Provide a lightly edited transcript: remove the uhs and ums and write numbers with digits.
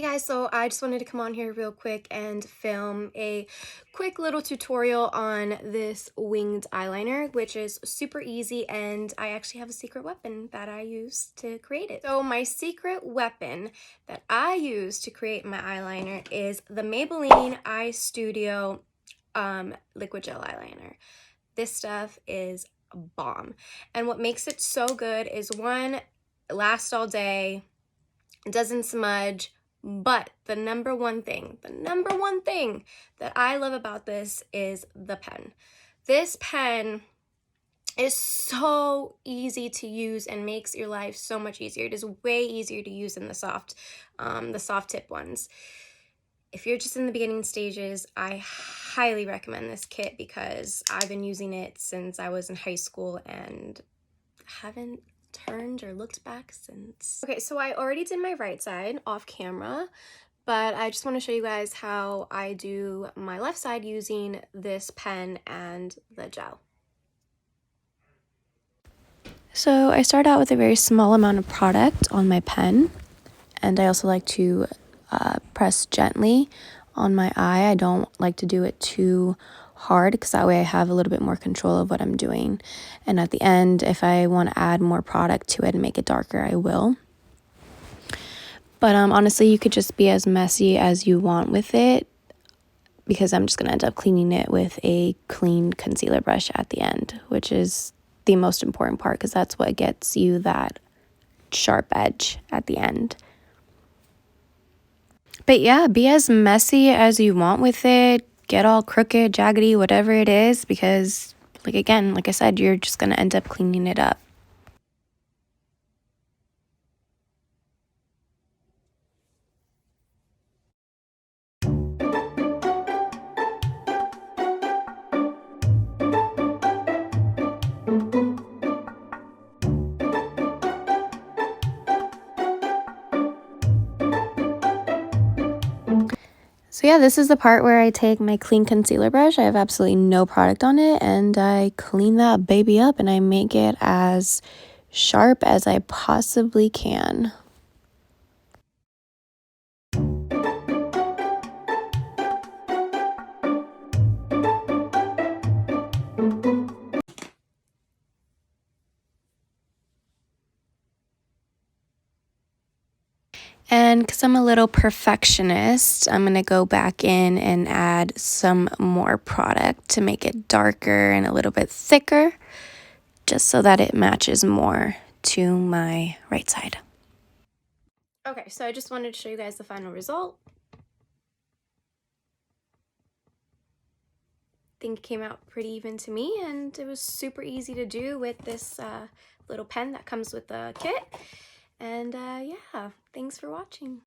Hey guys, so I just wanted to come on here real quick and film a quick little tutorial on this winged eyeliner, which is super easy, and I actually have a secret weapon that I use to create it. So my secret weapon that I use to create my eyeliner is the Maybelline Eye Studio liquid gel eyeliner. This stuff is a bomb, and what makes it so good is one, it lasts all day, it doesn't smudge. But the number one thing that I love about this is the pen. This pen is so easy to use and makes your life so much easier. It is way easier to use than the soft tip ones. If you're just in the beginning stages, I highly recommend this kit because I've been using it since I was in high school and haven't turned or looked back since. Okay, so I already did my right side off camera, but I just want to show you guys how I do my left side using this pen and the gel. So I start out with a very small amount of product on my pen, and I also like to press gently on my eye. I don't like to do it too hard because that way I have a little bit more control of what I'm doing. And at the end, if I want to add more product to it and make it darker, I will. But honestly, you could just be as messy as you want with it because I'm just going to end up cleaning it with a clean concealer brush at the end, which is the most important part because that's what gets you that sharp edge at the end. But yeah, be as messy as you want with it. Get all crooked, jaggedy, whatever it is, because like I said, you're just going to end up cleaning it up. So yeah, this is the part where I take my clean concealer brush. I have absolutely no product on it, and I clean that baby up and I make it as sharp as I possibly can. And because I'm a little perfectionist, I'm going to go back in and add some more product to make it darker and a little bit thicker, just so that it matches more to my right side. Okay, so I just wanted to show you guys the final result. I think it came out pretty even to me, and it was super easy to do with this little pen that comes with the kit. And yeah, thanks for watching.